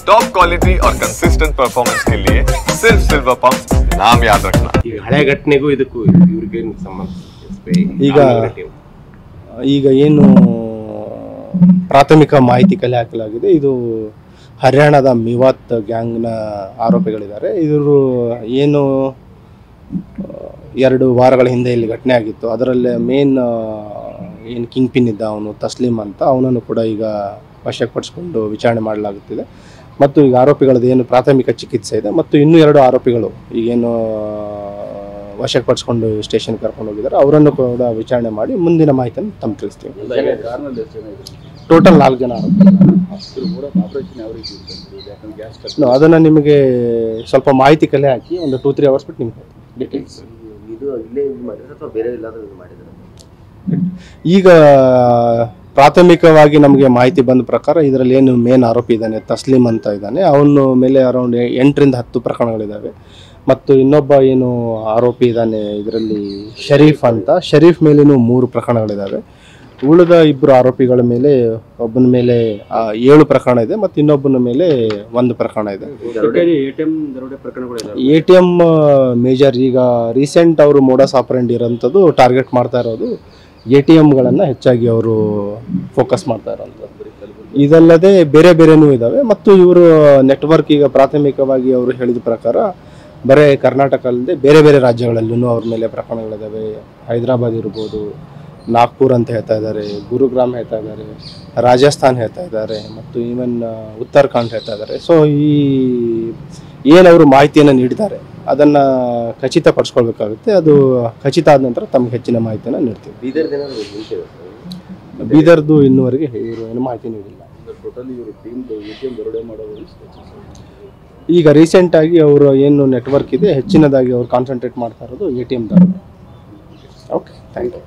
Top quality और consistent performance के लिए सिर्फ सिल्वर पंप नाम याद रखना। ಹಳೆ ಘಟನೆಗೂ ಇದಕ್ಕೂ ಇವ್ರಿಗೆ ಸಂಬಂಧ ಈಗ ಏನು ಪ್ರಾಥಮಿಕ ಮಾಹಿತಿ ಕಲೆ ಹಾಕಲಾಗಿದೆ. ಇದು ಹರಿಯಾಣದ ಮಿವಾತ್ ಗ್ಯಾಂಗ್ನ ಆರೋಪಿಗಳಿದ್ದಾರೆ. ಇವರು ಏನು 2 ವಾರಗಳ ಹಿಂದೆ ಇಲ್ಲಿ ಘಟನೆ ಆಗಿತ್ತು. ಅದರಲ್ಲೇ ಮೇನ್ ಏನು ಕಿಂಗ್ ಪಿನ್ ಇದ್ದ ಅವನು ತಸ್ಲೀಮ್ ಅಂತ, ಅವನನ್ನು ಕೂಡ ಈಗ ವಶಪಡಿಸಿಕೊಂಡು ವಿಚಾರಣೆ ಮಾಡಲಾಗುತ್ತಿದೆ. ಮತ್ತು ಈಗ ಆರೋಪಿಗಳದ್ದು ಏನು ಪ್ರಾಥಮಿಕ ಚಿಕಿತ್ಸೆ ಇದೆ ಮತ್ತು ಇನ್ನೂ 2 ಆರೋಪಿಗಳು ಈಗೇನು ವಶಪಡಿಸಿಕೊಂಡು ಸ್ಟೇಷನ್ ಕರ್ಕೊಂಡು ಹೋಗಿದ್ದಾರೆ, ಅವರನ್ನು ಕೂಡ ವಿಚಾರಣೆ ಮಾಡಿ ಮುಂದಿನ ಮಾಹಿತಿಯನ್ನು ತಮ್ಮ ತಿಳಿಸ್ತೀವಿ. ಟೋಟಲ್ 4 ಜನ ಅದನ್ನು ನಿಮಗೆ ಸ್ವಲ್ಪ ಮಾಹಿತಿ ಕಲೆ ಹಾಕಿ ಒಂದು 2-3 ಅವರ್ಸ್ ಬಿಟ್ಟು ನಿಮ್ಗೆ ಡೀಟೇಲ್ಸ್. ಈಗ ಪ್ರಾಥಮಿಕವಾಗಿ ನಮಗೆ ಮಾಹಿತಿ ಬಂದ ಪ್ರಕಾರ ಇದರಲ್ಲಿ ಏನು ಮೇನ್ ಆರೋಪಿ ಇದ್ದಾನೆ ತಸ್ಲೀಮ್ ಅಂತ ಇದ್ದಾನೆ, ಅವನ ಮೇಲೆ ಅರೌಂಡ್ 8ರಿಂದ 10 ಪ್ರಕರಣಗಳಿದ್ದಾವೆ. ಮತ್ತು ಇನ್ನೊಬ್ಬ ಏನು ಆರೋಪಿ ಇದ್ದಾನೆ ಇದರಲ್ಲಿ ಶರೀಫ್ ಅಂತ, ಶರೀಫ್ ಮೇಲೇನು 3 ಪ್ರಕರಣಗಳಿದ್ದಾವೆ. ಉಳಿದ 2 ಆರೋಪಿಗಳ ಮೇಲೆ ಒಬ್ಬನ ಮೇಲೆ 7 ಪ್ರಕರಣ ಇದೆ ಮತ್ತು ಇನ್ನೊಬ್ಬನ ಮೇಲೆ 1 ಪ್ರಕರಣ ಇದೆ. ATM ಮೇಜರ್ ಈಗ ರೀಸೆಂಟ್ ಅವರು ಮೋಡಸ್ ಆಪರೆಂಡಿ ಇರೋಂಥದ್ದು ಟಾರ್ಗೆಟ್ ಮಾಡ್ತಾ ಇರೋದು ATMಗಳನ್ನು ಹೆಚ್ಚಾಗಿ ಅವರು ಫೋಕಸ್ ಮಾಡ್ತಾ ಇರೋಂಥದ್ದು. ಇದಲ್ಲದೆ ಬೇರೆ ಬೇರೆನೂ ಇದ್ದಾವೆ. ಮತ್ತು ಇವರು ನೆಟ್ವರ್ಕ್ ಈಗ ಪ್ರಾಥಮಿಕವಾಗಿ ಅವರು ಹೇಳಿದ ಪ್ರಕಾರ ಬರೀ ಕರ್ನಾಟಕ ಅಲ್ಲದೆ ಬೇರೆ ಬೇರೆ ರಾಜ್ಯಗಳಲ್ಲೂ ಅವ್ರ ಮೇಲೆ ಪ್ರಕರಣಗಳಿದ್ದಾವೆ. ಹೈದರಾಬಾದ್ ಇರ್ಬೋದು, ನಾಗ್ಪುರ್ ಅಂತ ಹೇಳ್ತಾ ಇದ್ದಾರೆ, ಗುರುಗ್ರಾಮ್ ಹೇಳ್ತಾ ಇದ್ದಾರೆ, ರಾಜಸ್ಥಾನ್ ಹೇಳ್ತಾ ಇದ್ದಾರೆ ಮತ್ತು ಈವನ್ ಉತ್ತರಾಖಂಡ್ ಹೇಳ್ತಾ ಇದ್ದಾರೆ. ಸೊ ಈ ಏನವರು ಮಾಹಿತಿಯನ್ನು ನೀಡಿದ್ದಾರೆ ಅದನ್ನು ಖಚಿತಪಡಿಸ್ಕೊಳ್ಬೇಕಾಗುತ್ತೆ. ಅದು ಖಚಿತ ಆದ ನಂತರ ತಮಗೆ ಹೆಚ್ಚಿನ ಮಾಹಿತಿಯನ್ನು ನೀಡ್ತೀವಿ. ಬೀದರ್ದು ಇನ್ನೂವರೆಗೆ ಇವರು ಏನು ಮಾಹಿತಿ ನೀಡಿಲ್ಲ. ಈಗ ರೀಸೆಂಟಾಗಿ ಅವರು ಏನು ನೆಟ್ವರ್ಕ್ ಇದೆ ಹೆಚ್ಚಿನದಾಗಿ ಅವರು ಕಾನ್ಸಂಟ್ರೇಟ್ ಮಾಡ್ತಾ ಇರೋದು ATM ದರೋಡೆ. Okay, thank you.